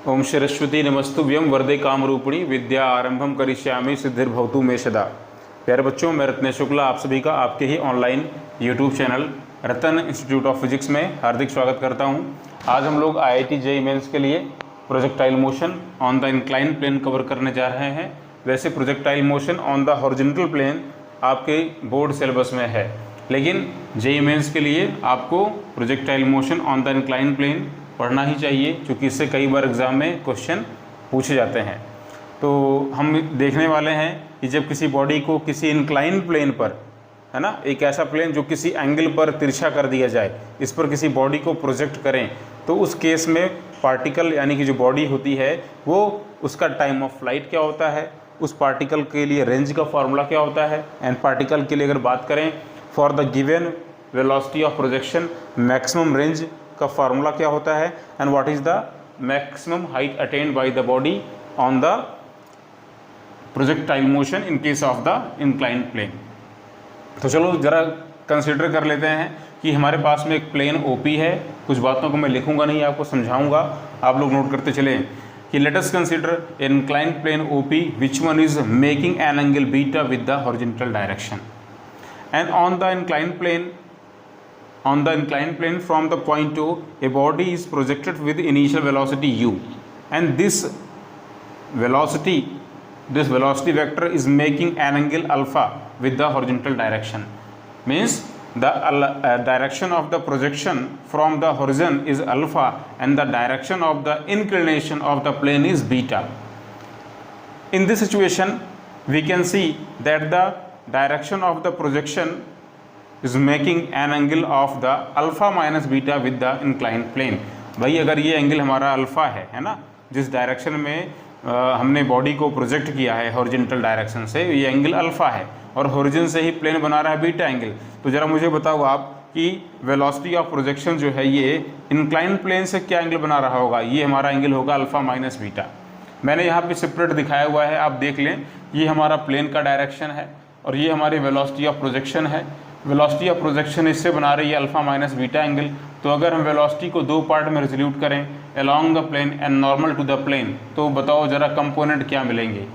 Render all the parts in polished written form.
ओम सरस्वती नमस्तुभ्यं वरदे कामरूपिणी विद्या आरंभम करिष्यामि सिद्धिर्भवतु मे सदा। प्यारे बच्चों, मैं रत्नेश शुक्ला आप सभी का आपके ही online YouTube channel Ratan institute of physics में हार्दिक स्वागत करता हूं। आज हम लोग IIT JEE मेंस के लिए projectile motion on the incline plane cover करने जा रहे हैं। वैसे projectile motion on the horizontal plane आपके बोर्ड सिलेबस में है, लेकिन JEE मेंस के लिए आपको projectile motion on the incline plane पढ़ना ही चाहिए, क्योंकि इससे कई बार एग्ज़ाम में क्वेश्चन पूछे जाते हैं। तो हम देखने वाले हैं कि जब किसी बॉडी को किसी इंक्लाइन प्लेन पर, है ना, एक ऐसा प्लेन जो किसी एंगल पर तिरछा कर दिया जाए, इस पर किसी बॉडी को प्रोजेक्ट करें, तो उस केस में पार्टिकल यानी कि जो बॉडी होती है वो उसका टाइम ऑफ फ्लाइट क्या होता है, उस पार्टिकल के लिए रेंज का फार्मूला क्या होता है, एंड पार्टिकल के लिए अगर बात करें for the given velocity of projection maximum range का फार्मूला क्या होता है, and what is the maximum height attained by the body on the projectile motion in case of the inclined plane. तो चलो जरा कंसिडर कर लेते हैं कि हमारे पास में एक प्लेन OP है। कुछ बातों को मैं लिखूंगा नहीं, आपको समझाऊंगा, आप लोग नोट करते चलें कि let us consider inclined plane OP which one is making an angle beta with the horizontal direction, and on the inclined plane from the point O, a body is projected with initial velocity u, and this velocity vector is making an angle alpha with the horizontal direction. Means the direction of the projection from the horizon is alpha and the direction of the inclination of the plane is beta. In this situation we can see that the direction of the projection is making an angle of the alpha minus beta with the inclined plane। भाई अगर ये angle हमारा alpha है ना, जिस direction में हमने body को प्रोजेक्ट किया है हॉरिजॉन्टल डायरेक्शन से, ये एंगल अल्फ़ा है और हॉरिजॉन से ही प्लेन बना रहा है बीटा एंगल। तो ज़रा मुझे बताओ आप कि वेलोसिटी ऑफ प्रोजेक्शन जो है ये इंक्लाइंड प्लेन से क्या एंगल बना रहा होगा, ये हमारा एंगल होगा अल्फ़ा माइनस बीटा। मैंने यहाँ पे सेपरेट दिखाया हुआ है, आप देख लें, ये हमारा प्लेन का डायरेक्शन है और ये हमारी वेलोसिटी ऑफ प्रोजेक्शन है। वेलोसिटी ऑफ प्रोजेक्शन इससे बना रही है अल्फ़ा माइनस बीटा एंगल। तो अगर हम वेलोसिटी को दो पार्ट में रिजोल्यूट करें, along the plane and normal to the plane, तो बताओ ज़रा कंपोनेंट क्या मिलेंगे।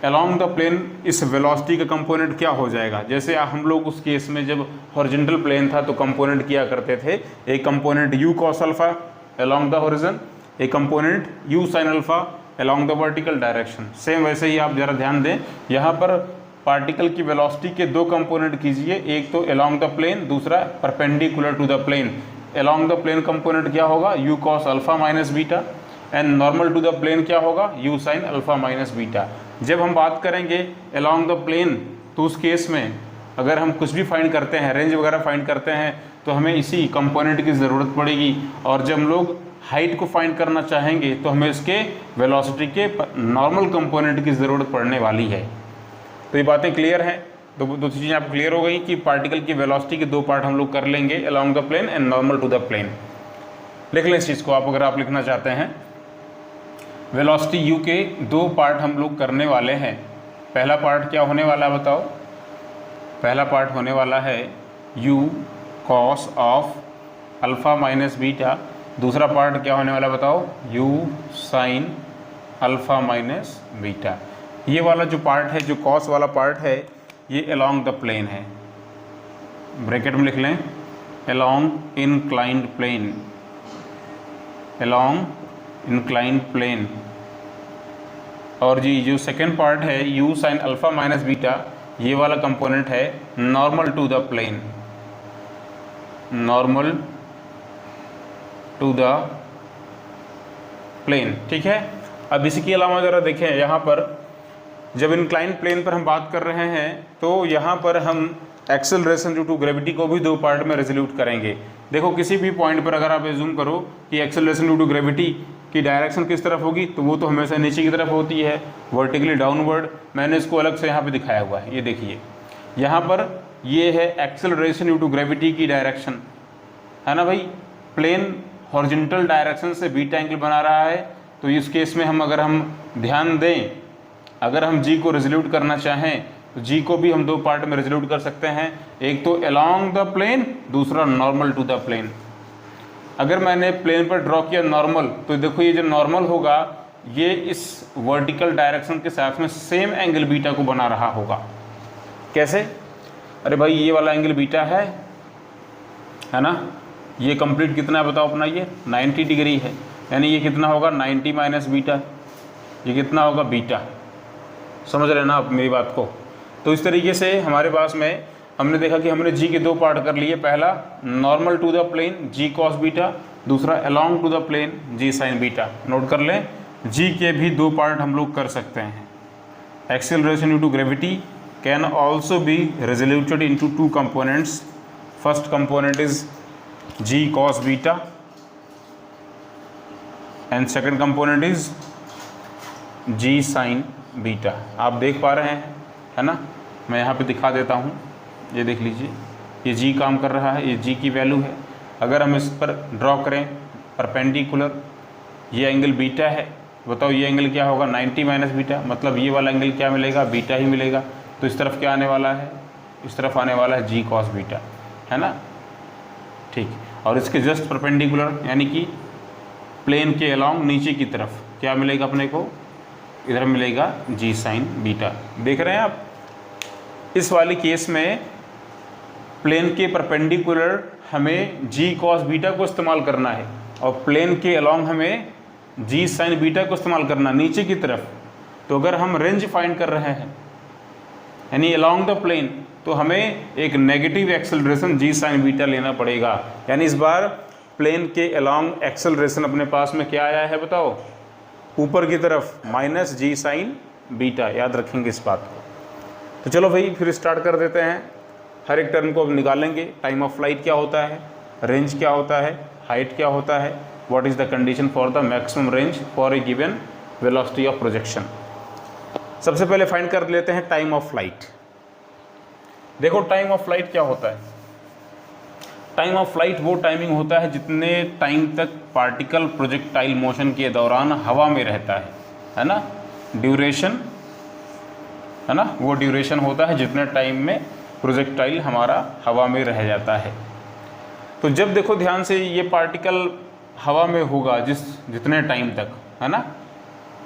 अलोंग द प्लेन इस वेलोसिटी का कंपोनेंट क्या हो जाएगा, जैसे हम लोग उस केस में जब हॉरिजॉन्टल प्लेन था तो कंपोनेंट किया करते थे, एक component u cos alpha along the horizon, एक component u sin alpha along the vertical direction. Same वैसे ही आप ज़रा ध्यान दें, यहाँ पर पार्टिकल की वेलोसिटी के दो कंपोनेंट कीजिए, एक तो अलोंग द प्लेन, दूसरा perpendicular to the plane. Along the plane component क्या होगा, u cos alpha minus beta, and normal to the plane क्या होगा, u sin alpha minus beta. जब हम बात करेंगे अलोंग द प्लेन, तो उस केस में अगर हम कुछ भी फाइंड करते हैं, रेंज वगैरह फाइंड करते हैं, तो हमें इसी कंपोनेंट की ज़रूरत पड़ेगी। और जब हम लोग हाइट को फाइंड करना चाहेंगे तो हमें इसके वेलोसिटी के नॉर्मल कंपोनेंट की ज़रूरत पड़ने वाली है। तो ये बातें क्लियर हैं। तो दो चीज़ें आपको क्लियर हो गई कि पार्टिकल की वेलोसिटी के दो पार्ट हम लोग कर लेंगे, along the plane and normal to the plane. लिख लें इस चीज़ को आप, अगर आप लिखना चाहते हैं। वेलोसिटी u के दो पार्ट हम लोग करने वाले हैं। पहला पार्ट क्या होने वाला है बताओ, पहला पार्ट होने वाला है u cos of alpha minus beta, दूसरा पार्ट क्या होने वाला बताओ, u sin alpha minus beta. ये वाला जो पार्ट है, जो कॉस वाला पार्ट है, ये अलोंग द प्लेन है, ब्रैकेट में लिख लें, along inclined plane, along inclined plane. और जी जो सेकेंड पार्ट है u sin alpha minus beta, ये वाला कंपोनेंट है normal to the plane, normal to the plane. ठीक है। अब इसी के अलावा ज़रा देखें, यहाँ पर जब इंक्लाइन प्लेन पर हम बात कर रहे हैं तो यहाँ पर हम एक्सेलरेशन ड्यू टू ग्रेविटी को भी दो पार्ट में रिजोल्यूट करेंगे। देखो किसी भी पॉइंट पर अगर आप एज्यूम करो कि एक्सेलरेशन ड्यू टू ग्रेविटी की डायरेक्शन किस तरफ होगी, तो वो तो हमेशा नीचे की तरफ होती है, वर्टिकली डाउनवर्ड। मैंने इसको अलग से यहाँ पे दिखाया हुआ है, ये देखिए यहाँ पर ये है एक्सेलरेशन ड्यू टू ग्रेविटी की डायरेक्शन, है ना भाई। प्लेन हॉरिजॉन्टल डायरेक्शन से बीटा एंगल बना रहा है, तो इस केस में अगर हम ध्यान दें, अगर हम जी को रिजोल्यूट करना चाहें तो जी को भी हम दो पार्ट में रिजोल्यूट कर सकते हैं, एक तो अलोंग द प्लेन, दूसरा नॉर्मल टू द प्लेन। अगर मैंने प्लेन पर ड्रॉ किया नॉर्मल, तो देखो ये जो नॉर्मल होगा ये इस वर्टिकल डायरेक्शन के साथ में सेम एंगल बीटा को बना रहा होगा। कैसे? अरे भाई ये वाला एंगल बीटा है ना, ये कंप्लीट कितना है बताओ अपना, ये 90 डिग्री है, यानी ये कितना होगा 90 माइनस बीटा, ये कितना होगा बीटा। समझ रहे ना आप मेरी बात को? तो इस तरीके से हमारे पास में हमने देखा कि हमने जी के दो पार्ट कर लिए, पहला normal to the plane g cos beta, दूसरा along to the plane g sine beta. Note कर लें, जी के भी दो पार्ट हम लोग कर सकते हैं। Acceleration due to gravity can also be resoluted into two components. First component is g cos beta and second component is g sine beta. आप देख पा रहे हैं, है ना? मैं यहाँ पे दिखा देता हूँ, ये देख लीजिए, ये जी काम कर रहा है, ये जी की वैल्यू है। अगर हम इस पर ड्रॉ करें परपेंडिकुलर, ये एंगल बीटा है, बताओ ये एंगल क्या होगा 90 माइनस बीटा, मतलब ये वाला एंगल क्या मिलेगा, बीटा ही मिलेगा। तो इस तरफ क्या आने वाला है, इस तरफ आने वाला है जी कॉस बीटा, है ना? ठीक, और इसके जस्ट परपेंडिकुलर यानी कि प्लेन के अलोंग नीचे की तरफ क्या मिलेगा अपने को, इधर मिलेगा जी साइन बीटा। देख रहे हैं आप? इस वाले केस में प्लेन के परपेंडिकुलर हमें जी कॉस बीटा को इस्तेमाल करना है और प्लेन के अलोंग हमें जी साइन बीटा को इस्तेमाल करना नीचे की तरफ। तो अगर हम रेंज फाइंड कर रहे हैं यानी अलोंग द प्लेन, तो हमें एक नेगेटिव एक्सेलरेशन जी साइन बीटा लेना पड़ेगा। यानी इस बार प्लेन के अलोंग एक्सेलरेशन अपने पास में क्या आया है बताओ, ऊपर की तरफ माइनस जी साइन बीटा। याद रखेंगे इस बात को। तो चलो भाई फिर स्टार्ट कर देते हैं। हर एक टर्म को अब निकालेंगे। टाइम ऑफ फ्लाइट क्या होता है, रेंज क्या होता है, हाइट क्या होता है, what is the condition for the maximum range for a given velocity of projection. सबसे पहले फाइंड कर लेते हैं टाइम ऑफ फ्लाइट। देखो टाइम ऑफ फ्लाइट क्या होता है। टाइम ऑफ फ्लाइट वो टाइमिंग होता है जितने टाइम तक पार्टिकल प्रोजेक्टाइल मोशन के दौरान हवा में रहता है ना? ड्यूरेशन, है ना? वो ड्यूरेशन होता है जितने टाइम में प्रोजेक्टाइल हमारा हवा में रह जाता है। तो जब देखो ध्यान से ये पार्टिकल हवा में होगा जितने टाइम तक, है ना,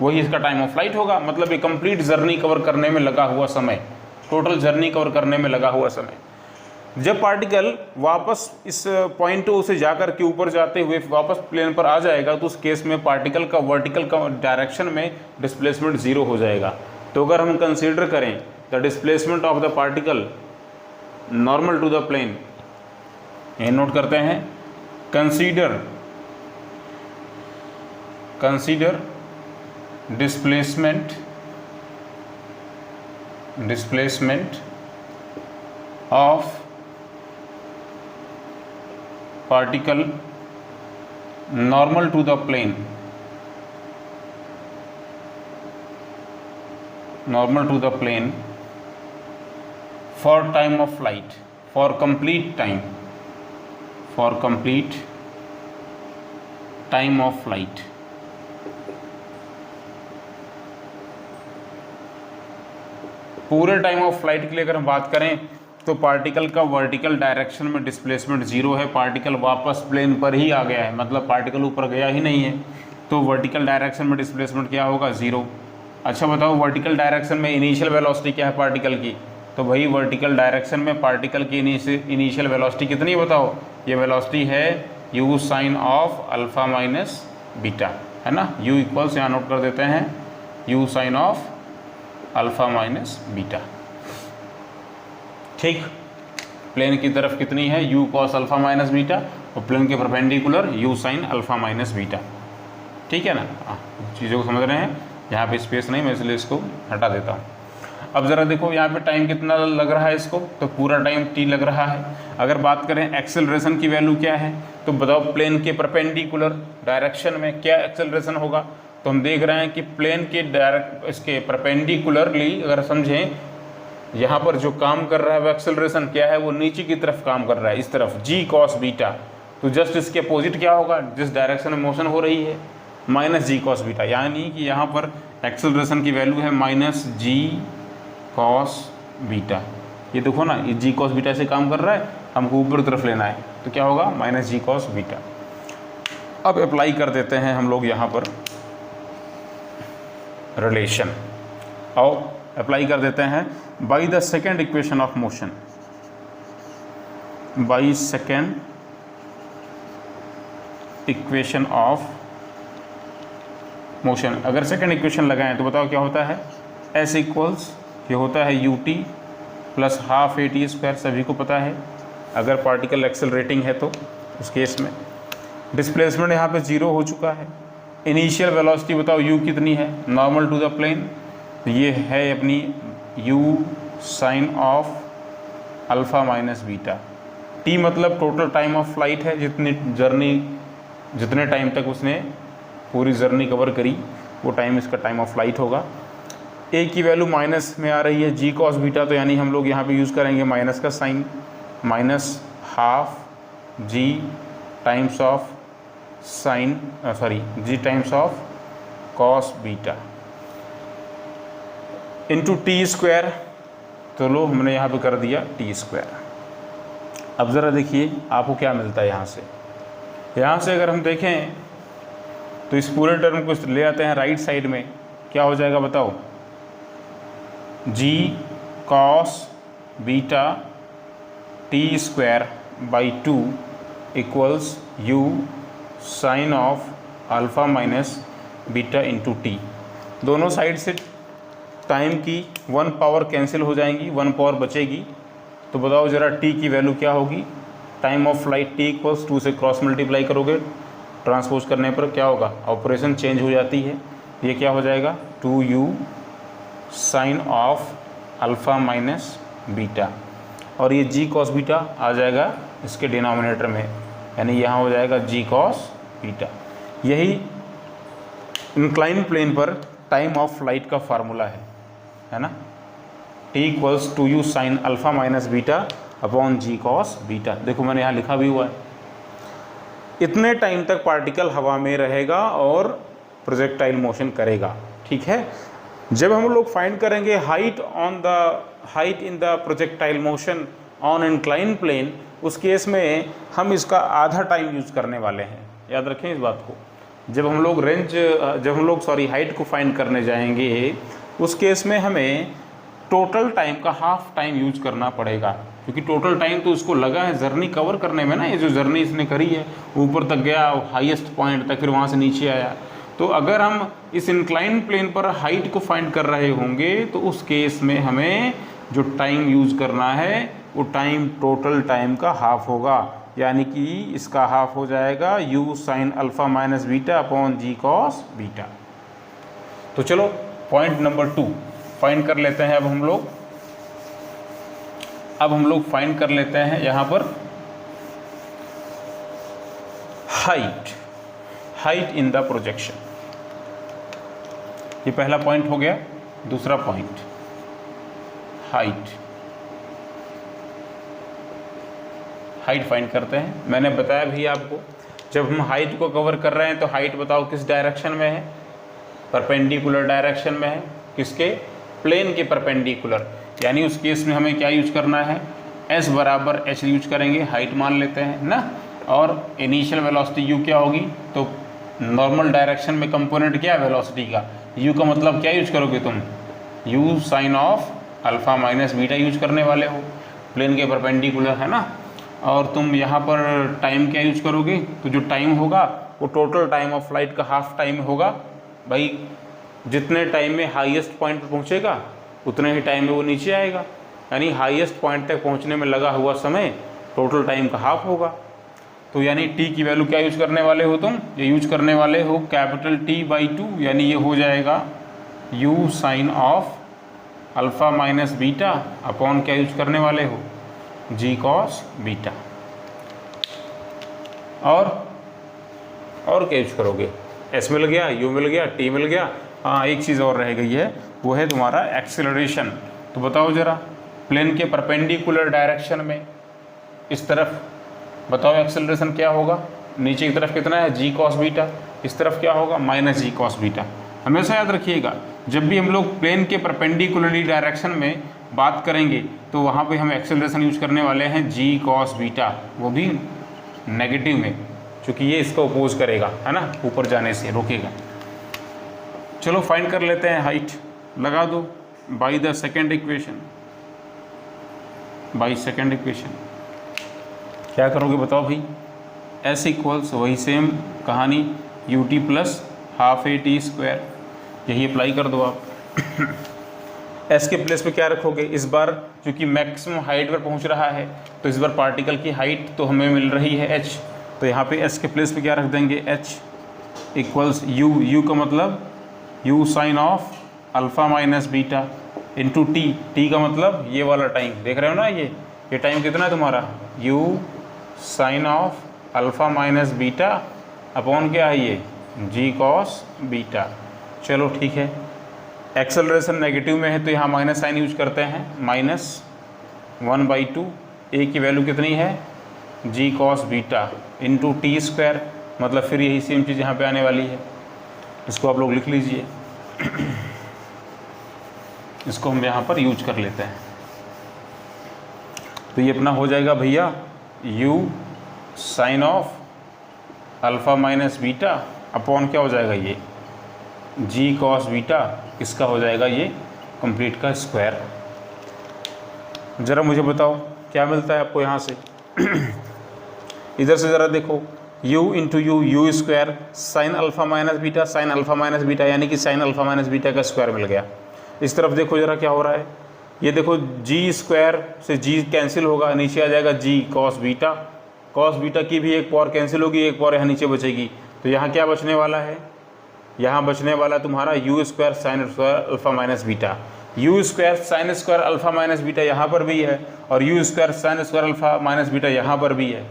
वही इसका टाइम ऑफ फ्लाइट होगा। मतलब ये कंप्लीट जर्नी कवर करने में लगा हुआ समय, टोटल जर्नी कवर करने में लगा हुआ समय। जब पार्टिकल वापस इस पॉइंट ओ से जाकर के ऊपर जाते हुए वापस प्लेन पर आ जाएगा, तो उस केस में पार्टिकल का वर्टिकल डायरेक्शन में डिस्प्लेसमेंट ज़ीरो हो जाएगा। तो अगर हम कंसीडर करें the displacement of the particle normal to the plane, ये नोट करते हैं, consider displacement of particle normal to the plane, normal to the plane for time of flight, for complete time of flight। पूरे time of flight के लिए अगर हम बात करें तो पार्टिकल का वर्टिकल डायरेक्शन में डिस्प्लेसमेंट ज़ीरो है, पार्टिकल वापस प्लेन पर ही आ गया है, मतलब पार्टिकल ऊपर गया ही नहीं है, तो वर्टिकल डायरेक्शन में डिस्प्लेसमेंट क्या होगा, ज़ीरो। अच्छा बताओ वर्टिकल डायरेक्शन में इनिशियल वेलोसिटी क्या है पार्टिकल की, तो भाई वर्टिकल डायरेक्शन में पार्टिकल की इनिशियल वेलोसिटी कितनी बताओ, ये वेलोसिटी है u sine of alpha minus beta, है ना? u इक्वल्स यहाँ नोट कर देते हैं u sine of alpha minus beta. ठीक, प्लेन की तरफ कितनी है u cos alpha minus beta और प्लेन के perpendicular u sine alpha minus beta. ठीक है ना? चीज़ों को समझ रहे हैं? यहाँ पे स्पेस नहीं, मैं इसलिए इसको हटा देता हूँ। अब ज़रा देखो यहाँ पे टाइम कितना लग रहा है इसको, तो पूरा टाइम t लग रहा है। अगर बात करें एक्सेलरेशन की वैल्यू क्या है, तो बताओ प्लेन के परपेंडिकुलर डायरेक्शन में क्या एक्सेलरेशन होगा। तो हम देख रहे हैं कि प्लेन के इसके परपेंडिकुलरली अगर समझें, यहाँ पर जो काम कर रहा है वो एक्सेलरेशन क्या है, वो नीचे की तरफ काम कर रहा है, इस तरफ जी कॉस बीटा। तो जस्ट इसके अपोजिट क्या होगा, जिस डायरेक्शन में मोशन हो रही है माइनस जी कॉस बीटा, यानी कि यहाँ पर एक्सेलरेशन की वैल्यू है माइनस जी कॉस बीटा। ये देखो ना, ये जी कॉस बीटा से काम कर रहा है, हमको ऊपर तरफ लेना है, तो क्या होगा माइनस जी कॉस बीटा। अब अप्लाई कर देते हैं हम लोग यहाँ पर रिलेशन, और अप्लाई कर देते हैं by the second equation of motion, by second equation of motion. अगर सेकेंड इक्वेशन लगाएं तो बताओ क्या होता है, एस इक्वल्स ये होता है you t plus half a t square, सभी को पता है। अगर पार्टिकल एक्सेलरेटिंग है तो उस केस में डिस्प्लेसमेंट यहाँ पे 0 हो चुका है। इनिशियल वेलोसिटी बताओ u कितनी है, नॉर्मल टू द प्लेन, ये है अपनी u sine of alpha minus beta. t मतलब टोटल टाइम ऑफ फ्लाइट है, जितने टाइम तक उसने पूरी जर्नी कवर करी वो टाइम इसका टाइम ऑफ फ्लाइट होगा। a की वैल्यू माइनस में आ रही है g कॉस बीटा, तो यानी हम लोग यहाँ पे यूज़ करेंगे माइनस का sine, minus half g times of sine g times of cos beta into t square. तो लो हमने यहाँ पे कर दिया टी स्क्वायर। अब ज़रा देखिए आपको क्या मिलता है यहाँ से अगर हम देखें तो इस पूरे टर्म को ले आते हैं राइट साइड में, क्या हो जाएगा बताओ, g cos beta t square by 2 equals u sine of alpha minus beta into t. दोनों साइड से टाइम की 1 पावर कैंसिल हो जाएंगी, 1 पावर बचेगी। तो बताओ ज़रा टी की वैल्यू क्या होगी, time of flight T equals 2 से क्रॉस मल्टीप्लाई करोगे, ट्रांसपोज करने पर क्या होगा, ऑपरेशन चेंज हो जाती है। ये क्या हो जाएगा 2u sine of alpha minus beta, और ये g कॉस बीटा आ जाएगा इसके डिनोमिनेटर में, यानी यहाँ हो जाएगा g कॉस बीटा। यही इंक्लाइन प्लेन पर टाइम ऑफ फ्लाइट का फार्मूला है ना, t equals 2u sign alpha minus beta upon g cos beta. देखो मैंने यहाँ लिखा भी हुआ है, इतने टाइम तक पार्टिकल हवा में रहेगा और प्रोजेक्टाइल मोशन करेगा। ठीक है, जब हम लोग फाइंड करेंगे height in the projectile motion on incline plane, उस केस में हम इसका आधा टाइम यूज़ करने वाले हैं, याद रखें इस बात को। जब हम लोग हाइट को फाइंड करने जाएंगे उस केस में हमें टोटल टाइम का हाफ टाइम यूज करना पड़ेगा, क्योंकि टोटल टाइम तो उसको लगा है जर्नी कवर करने में ना, ये जो जर्नी इसने करी है, ऊपर तक गया हाईएस्ट पॉइंट तक, फिर वहाँ से नीचे आया। तो अगर हम इस इंक्लाइन प्लेन पर हाइट को फाइंड कर रहे होंगे तो उस केस में हमें जो टाइम यूज करना है वो टाइम टोटल टाइम का हाफ होगा, यानी कि इसका हाफ हो जाएगा u sine alpha minus beta upon g cos beta. तो चलो पॉइंट नंबर 2 फाइंड कर लेते हैं। अब हम लोग फाइंड कर लेते हैं यहाँ पर हाइट इन द प्रोजेक्शन। ये पहला पॉइंट हो गया। दूसरा पॉइंट हाइट फाइंड करते हैं। मैंने बताया भी आपको, जब हम हाइट को कवर कर रहे हैं तो हाइट बताओ किस डायरेक्शन में है, परपेंडिकुलर डायरेक्शन में है, किसके, प्लेन के परपेंडिकुलर। यानी उस केस में हमें क्या यूज करना है, s बराबर h यूज करेंगे, हाइट मान लेते हैं ना। और इनिशियल वेलोसिटी u क्या होगी, तो नॉर्मल डायरेक्शन में कंपोनेंट क्या है वेलोसिटी का, u का मतलब क्या यूज करोगे तुम, u sine of alpha minus beta use करने वाले हो, प्लेन के परपेंडिकुलर है ना। और तुम यहाँ पर टाइम क्या यूज करोगे, तो जो टाइम होगा वो टोटल टाइम ऑफ फ्लाइट का हाफ टाइम होगा। भाई जितने टाइम में हाईएस्ट पॉइंट पर पहुँचेगा उतने ही टाइम में वो नीचे आएगा, यानी हाईएस्ट पॉइंट तक पहुँचने में लगा हुआ समय टोटल टाइम का हाफ होगा। तो यानी टी की वैल्यू क्या यूज करने वाले हो तुम, ये यूज करने वाले हो कैपिटल T/2, यानी ये हो जाएगा u sine of alpha minus beta upon क्या यूज करने वाले हो, g कॉस बीटा। और क्या यूज करोगे, s मिल गया, u मिल गया, t मिल गया। हाँ, एक चीज़ और रह गई है, वो है तुम्हारा एक्सेलरेशन। तो बताओ ज़रा, प्लेन के परपेंडिकुलर डायरेक्शन में इस तरफ बताओ एक्सेलरेशन क्या होगा, नीचे की तरफ कितना है g कॉस बीटा, इस तरफ क्या होगा माइनस g कॉस बीटा। हमेशा याद रखिएगा, जब भी हम लोग प्लेन के परपेंडिकुलरली डायरेक्शन में बात करेंगे तो वहाँ पे हम एक्सेलरेशन यूज करने वाले हैं g कॉस बीटा, वो भी नेगेटिव में। क्योंकि ये इसका अपोज करेगा, है ना, ऊपर जाने से रोकेगा। चलो फाइंड कर लेते हैं हाइट, लगा दो by the second equation. By second equation क्या करोगे बताओ भाई, एस इक्वल्स वही सेम कहानी you t plus half a t square, यही अप्लाई कर दो आप। एस के प्लेस पे क्या रखोगे, इस बार क्योंकि मैक्सिमम हाइट पर पहुंच रहा है तो इस बार पार्टिकल की हाइट तो हमें मिल रही है h, तो यहाँ पे s के प्लेस पे क्या रख देंगे, h इक्वल्स u, u का मतलब u sine of alpha minus beta into t, t का मतलब ये वाला टाइम देख रहे हो ना, ये टाइम कितना है तुम्हारा, u sine of alpha minus beta upon क्या है ये g कॉस बीटा। चलो ठीक है, एक्सेलरेशन नेगेटिव में है तो यहाँ माइनस साइन यूज करते हैं, -1/2, ए की वैल्यू कितनी है g cos beta into t square, मतलब फिर यही सेम चीज़ यहाँ पे आने वाली है। इसको आप लोग लिख लीजिए, इसको हम यहाँ पर यूज कर लेते हैं। तो ये अपना हो जाएगा भैया u sine of alpha minus beta upon क्या हो जाएगा ये g कॉस बीटा, इसका हो जाएगा ये कंप्लीट का स्क्वायर। ज़रा मुझे बताओ क्या मिलता है आपको यहाँ से इधर से ज़रा देखो, u into you square sign alpha minus beta, sign alpha minus beta यानी कि साइन अल्फ़ा माइनस बीटा का स्क्वायर मिल गया। इस तरफ देखो ज़रा क्या हो रहा है, ये देखो g स्क्वायर से g कैंसिल होगा, नीचे आ जाएगा g cos beta, cos beta की भी एक पावर कैंसिल होगी, एक पावर यहाँ नीचे बचेगी, तो यहाँ क्या बचने वाला है, यहाँ बचने वाला तुम्हारा you square sine square alpha minus beta. You square sine square alpha minus beta यहाँ पर भी है और you square sine square alpha minus beta यहाँ पर भी है।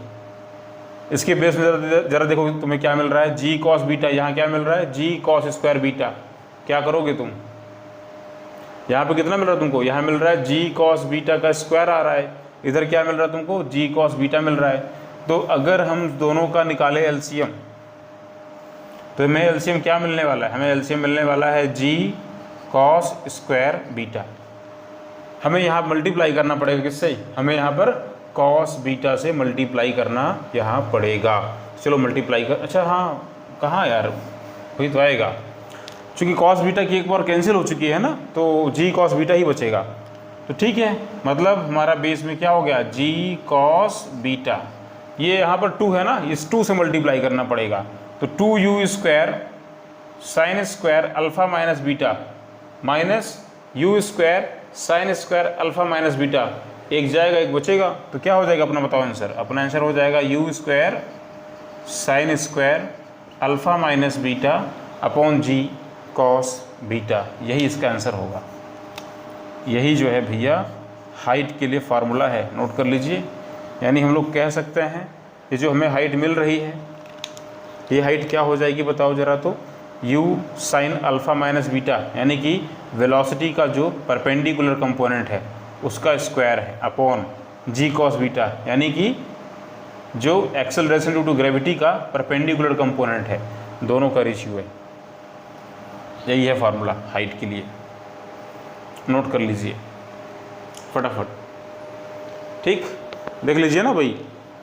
इसके बेस में ज़रा देखो तुम्हें क्या मिल रहा है, जी कॉस बीटा, यहाँ क्या मिल रहा है जी कॉस स्क्वायर बीटा। क्या करोगे तुम, यहाँ पे कितना मिल रहा है तुमको, यहाँ मिल रहा है जी कॉस बीटा का स्क्वायर आ रहा है, इधर क्या मिल रहा है तुमको जी कॉस बीटा मिल रहा है। तो अगर हम दोनों का निकाले एलसीएम तो हमें एलसीएम क्या मिलने वाला है, हमें एलसीएम मिलने वाला है जी कॉस स्क्वायर बीटा। हमें यहाँ मल्टीप्लाई करना पड़ेगा किससे, हमें यहाँ पर कॉस बीटा से मल्टीप्लाई करना यहाँ पड़ेगा। चलो मल्टीप्लाई कर, अच्छा हाँ कहाँ यार वही तो आएगा, चूँकि कॉस बीटा की एक बार कैंसिल हो चुकी है ना, तो जी कॉस बीटा ही बचेगा। तो ठीक है, मतलब हमारा बेस में क्या हो गया जी कॉस बीटा, ये यहाँ पर 2 है ना, इस 2 से मल्टीप्लाई करना पड़ेगा, तो 2u square sine square alpha minus beta minus you square sine square alpha minus beta, एक जाएगा एक बचेगा, तो क्या हो जाएगा अपना बताओ आंसर, अपना आंसर हो जाएगा u square sine square alpha minus beta upon g cos beta, यही इसका आंसर होगा। यही जो है भैया हाइट के लिए फार्मूला है, नोट कर लीजिए। यानी हम लोग कह सकते हैं ये जो हमें हाइट मिल रही है, ये हाइट क्या हो जाएगी बताओ ज़रा, तो u sine alpha minus beta यानी कि वेलोसिटी का जो परपेंडिकुलर कंपोनेंट है उसका स्क्वायर है अपॉन जी कॉस बीटा यानी कि जो एक्सेलरेशन ड्यू टू ग्रेविटी का परपेंडिकुलर कंपोनेंट है, दोनों का रेशियो है। यही है फार्मूला हाइट के लिए, नोट कर लीजिए फटाफट। ठीक, देख लीजिए ना भाई,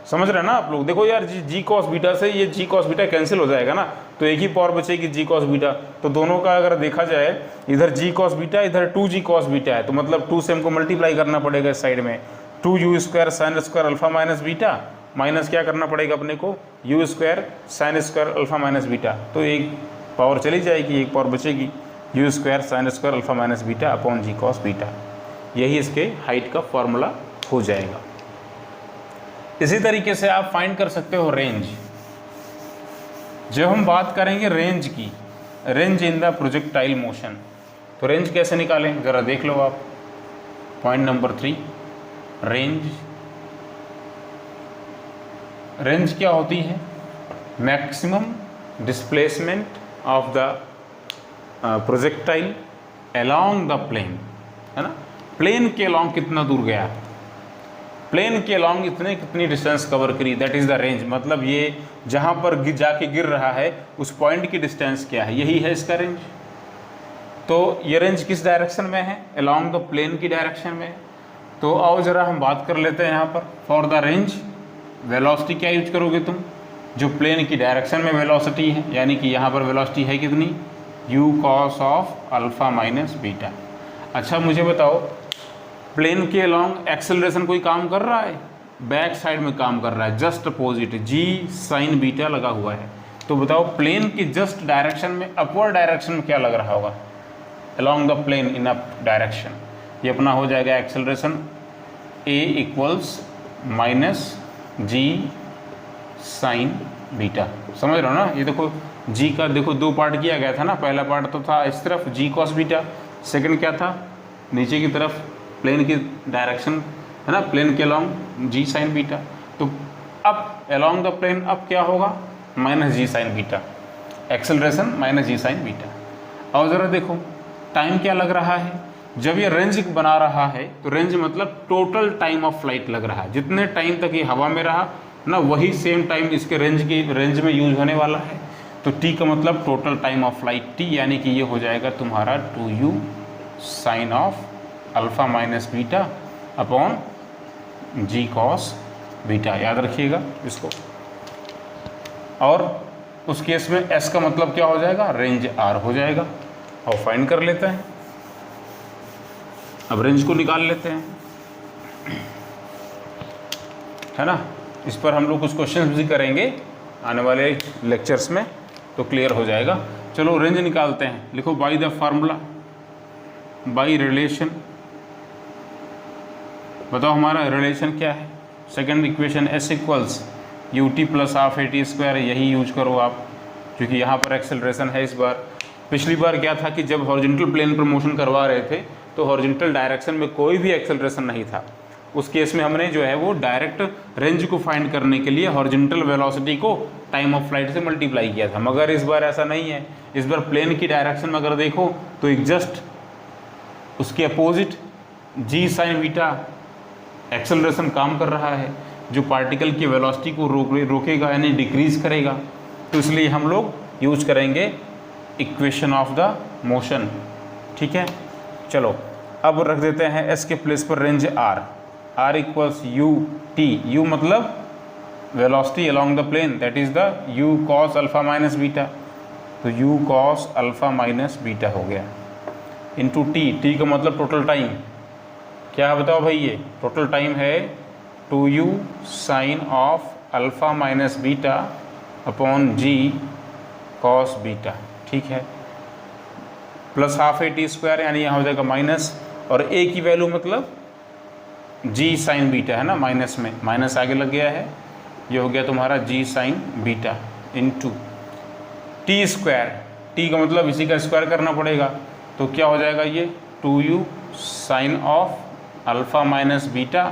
समझ रहे हैं ना आप लोग। देखो यार जी कॉस बीटा से ये जी कॉस बीटा कैंसिल हो जाएगा ना, तो एक ही पावर बचेगी जी कॉस बीटा, तो दोनों का अगर देखा जाए इधर जी कॉस बीटा इधर 2g कॉस बीटा है, तो मतलब 2 से हमको मल्टीप्लाई करना पड़ेगा इस साइड में, 2u square sine square alpha minus beta माइनस क्या करना पड़ेगा अपने को u square sine square alpha minus beta, तो एक पावर चली जाएगी एक पावर बचेगी u square sine square alpha minus beta upon g cos beta. यही इसके हाइट का फॉर्मूला हो जाएगा। इसी तरीके से आप फाइंड कर सकते हो रेंज। जब हम बात करेंगे रेंज की, range in the projectile motion, तो रेंज कैसे निकालें ज़रा देख लो आप। Point number 3, range. रेंज क्या होती है, maximum displacement of the projectile along the plane, है ना, प्लेन के अलोंग कितना दूर गया, प्लेन के अलोंग इतने कितनी डिस्टेंस कवर करी, दैट इज़ द रेंज। मतलब ये जहाँ पर जाके गिर रहा है उस पॉइंट की डिस्टेंस क्या है, यही है इसका रेंज। तो ये रेंज किस डायरेक्शन में है, अलोंग द प्लेन की डायरेक्शन में। तो आओ ज़रा हम बात कर लेते हैं यहाँ पर। फॉर द रेंज वेलोसिटी क्या यूज करोगे तुम, जो प्लेन की डायरेक्शन में वेलोसिटी है, यानी कि यहाँ पर वेलोसिटी है कितनी, u cos of alpha minus beta. अच्छा मुझे बताओ, प्लेन के अलॉन्ग एक्सेलरेशन कोई काम कर रहा है, बैक साइड में काम कर रहा है, just opposite g sine beta लगा हुआ है। तो बताओ प्लेन की जस्ट डायरेक्शन में, अपवर्ड डायरेक्शन में क्या लग रहा होगा, along the plane in up direction, ये अपना हो जाएगा acceleration a equals minus g sine beta. समझ रहे हो ना, ये देखो g का देखो दो पार्ट किया गया था ना, पहला पार्ट तो था इस तरफ g कॉस बीटा, सेकंड क्या था नीचे की तरफ प्लेन की डायरेक्शन है ना, प्लेन के अलॉन्ग g साइन बीटा। तो अब अलॉन्ग द प्लेन अब क्या होगा, minus g sine beta, acceleration minus g sine beta. और ज़रा देखो टाइम क्या लग रहा है, जब ये रेंज बना रहा है तो रेंज मतलब टोटल टाइम ऑफ फ्लाइट लग रहा है, जितने टाइम तक ये हवा में रहा ना वही सेम टाइम इसके रेंज में यूज होने वाला है। तो t का मतलब total time of flight t, यानी कि ये हो जाएगा तुम्हारा 2u sine of alpha minus beta upon g cos beta, याद रखिएगा इसको। और उस केस में s का मतलब क्या हो जाएगा, रेंज r हो जाएगा। और फाइंड कर लेते हैं, अब रेंज को निकाल लेते हैं, है ना। इस पर हम लोग कुछ क्वेश्चंस भी करेंगे आने वाले लेक्चर्स में, तो क्लियर हो जाएगा। चलो रेंज निकालते हैं, लिखो by the formula, by relation. बताओ हमारा रिलेशन क्या है, second equation s equals u t plus half a t square, यही यूज करो आप, क्योंकि यहाँ पर एक्सेलरेशन है इस बार। पिछली बार क्या था कि जब हॉरिजॉन्टल प्लेन पर मोशन करवा रहे थे तो हॉरिजॉन्टल डायरेक्शन में कोई भी एक्सेलरेशन नहीं था, उस केस में हमने जो है वो डायरेक्ट रेंज को फाइंड करने के लिए हॉरिजॉन्टल वेलोसिटी को टाइम ऑफ फ्लाइट से मल्टीप्लाई किया था। मगर इस बार ऐसा नहीं है, इस बार प्लेन की डायरेक्शन में अगर देखो तो एक जस्ट उसके अपोजिट जी साइन बीटा एक्सेलरेशन काम कर रहा है, जो पार्टिकल की वेलोसिटी को रोकेगा यानी डिक्रीज करेगा। तो इसलिए हम लोग यूज करेंगे इक्वेशन ऑफ द मोशन, ठीक है। चलो अब रख देते हैं s के प्लेस पर range r equals u t, u मतलब velocity along the plane, that is the u cos alpha minus beta, तो u cos alpha minus beta हो गया इंटू t का मतलब टोटल टाइम क्या है बताओ भाई, ये टोटल टाइम है 2u sine of alpha minus beta upon g cos beta, ठीक है, plus half a t square, यानी यहाँ हो जाएगा माइनस, और a की वैल्यू मतलब g साइन बीटा है ना, माइनस में माइनस आगे लग गया है, ये हो गया तुम्हारा g sine beta into t square, t का मतलब इसी का स्क्वायर करना पड़ेगा, तो क्या हो जाएगा ये 2u sine of alpha minus beta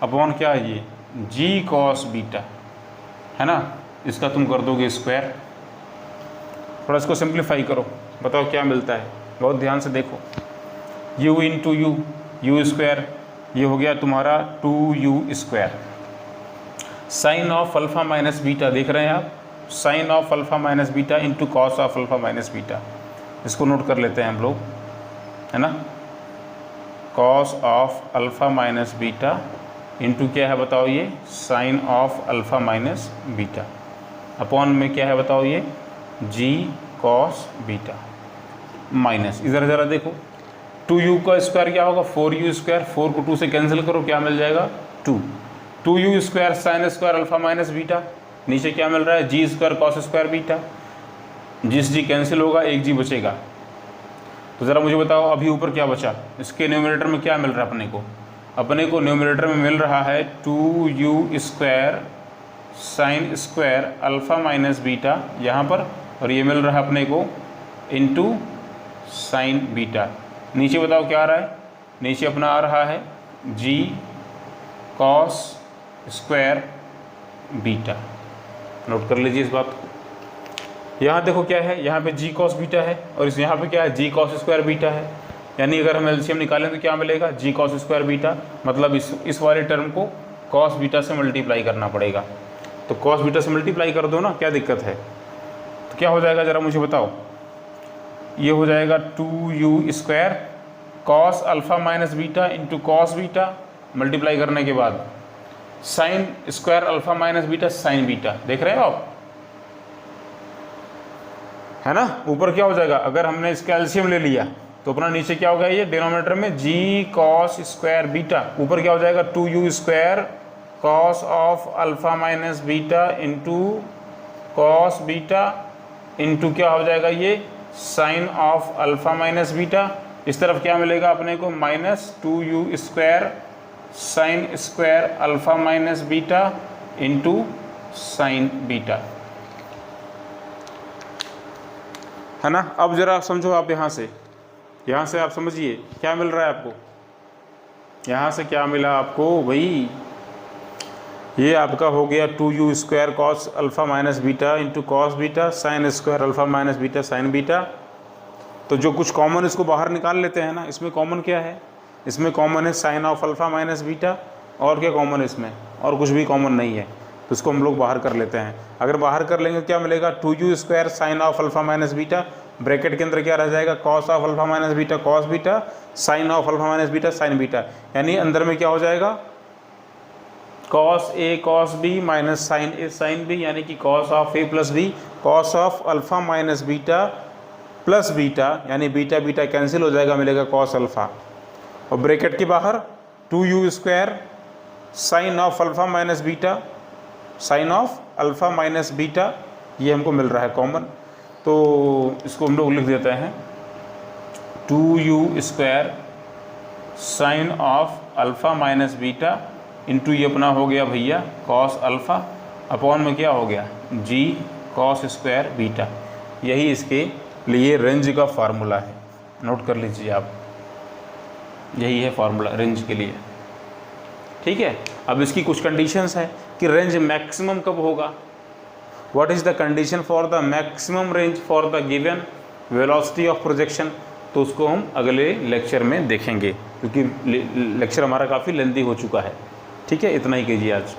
upon क्या है ये g कॉस बीटा, है ना, इसका तुम कर दोगे स्क्वायर। थोड़ा इसको सिंप्लीफाई करो, बताओ क्या मिलता है, बहुत ध्यान से देखो, u इंटू यू स्क्वायर, ये हो गया तुम्हारा 2u square, sine of alpha minus beta, देख रहे हैं आप, sine of alpha minus beta into cos of alpha minus beta, इसको नोट कर लेते हैं हम लोग, है ना, cos of alpha minus beta into क्या है बताओ ये sine of alpha minus beta, upon में क्या है बताओ ये जी कॉस बीटा, माइनस इधर ज़रा देखो 2u का स्क्वायर क्या होगा 4u स्क्वायर, 4 को 2 से कैंसिल करो क्या मिल जाएगा 2u square sine square alpha minus beta, नीचे क्या मिल रहा है जी स्क्वायर कॉस स्क्वायर बीटा, जिस जी कैंसिल होगा एक जी बचेगा। तो ज़रा मुझे बताओ अभी ऊपर क्या बचा, इसके न्यूमरेटर में क्या मिल रहा है अपने को न्यूमरेटर में मिल रहा है 2u square sine square alpha minus beta यहाँ पर, और ये मिल रहा है अपने को इंटू साइन बीटा। नीचे बताओ क्या आ रहा है, नीचे अपना आ रहा है जी कॉस स्क्वायर बीटा, नोट कर लीजिए इस बात को। यहाँ देखो क्या है, यहाँ पे जी कॉस बीटा है और इस यहाँ पे क्या है जी कॉस स्क्वायर बीटा है, यानी अगर हम एलसीएम निकालें तो क्या मिलेगा जी कॉस स्क्वायर बीटा, मतलब इस वाले टर्म को कॉस बीटा से मल्टीप्लाई करना पड़ेगा। तो कॉस बीटा से मल्टीप्लाई कर दो ना, क्या दिक्कत है। तो क्या हो जाएगा ज़रा मुझे बताओ, ये हो जाएगा 2u square cos alpha minus beta into cos beta, multiply करने के बाद sign square alpha minus beta sine beta, देख रहे हो आप, है ना। ऊपर क्या हो जाएगा, अगर हमने इसका एलसीएम ले लिया तो अपना नीचे क्या होगा, ये डिनोमिनेटर में जी कॉस स्क्वायर बीटा, ऊपर क्या हो जाएगा 2u square cos of alpha minus beta into cos beta into क्या हो जाएगा ये sine of alpha minus beta. इस तरफ क्या मिलेगा अपने को, minus 2u square sine square alpha minus beta into sine beta, है ना। अब जरा समझो आप यहाँ से आप समझिए क्या मिल रहा है आपको, यहाँ से क्या मिला आपको भाई, ये आपका हो गया 2u square cos alpha minus beta into cos beta sign square alpha minus beta sine beta. तो जो कुछ कॉमन इसको बाहर निकाल लेते हैं ना, इसमें कॉमन क्या है, इसमें कॉमन है sine of alpha minus beta, और क्या कॉमन है इसमें, और कुछ भी कॉमन नहीं है, तो इसको हम लोग बाहर कर लेते हैं। अगर बाहर कर लेंगे क्या मिलेगा, 2u square sine of alpha minus beta, bracket के अंदर क्या रह जाएगा, cos of alpha minus beta cos beta sine of alpha minus beta sine beta, यानी अंदर में क्या हो जाएगा cos A cos B minus sine A sine B, यानी कि cos of A plus B cos of alpha minus beta plus beta, यानी beta beta cancel हो जाएगा, मिलेगा कॉस अल्फ़ा, और ब्रैकेट के बाहर 2u square sine of alpha minus beta sine of alpha minus beta, ये हमको मिल रहा है कॉमन। तो इसको हम लोग लिख देते हैं 2u square sine of alpha minus beta into ये अपना हो गया भैया कॉस अल्फ़ा अपॉन में क्या हो गया जी कॉस स्क्वायर बीटा। यही इसके लिए रेंज का फार्मूला है, नोट कर लीजिए आप, यही है फार्मूला रेंज के लिए, ठीक है। अब इसकी कुछ कंडीशंस है कि रेंज मैक्सिमम कब होगा, what is the condition for the maximum range for the given velocity of projection, तो उसको हम अगले लेक्चर में देखेंगे, क्योंकि लेक्चर हमारा काफ़ी लेंदी हो चुका है। ठीक है, इतना ही कीजिए आज।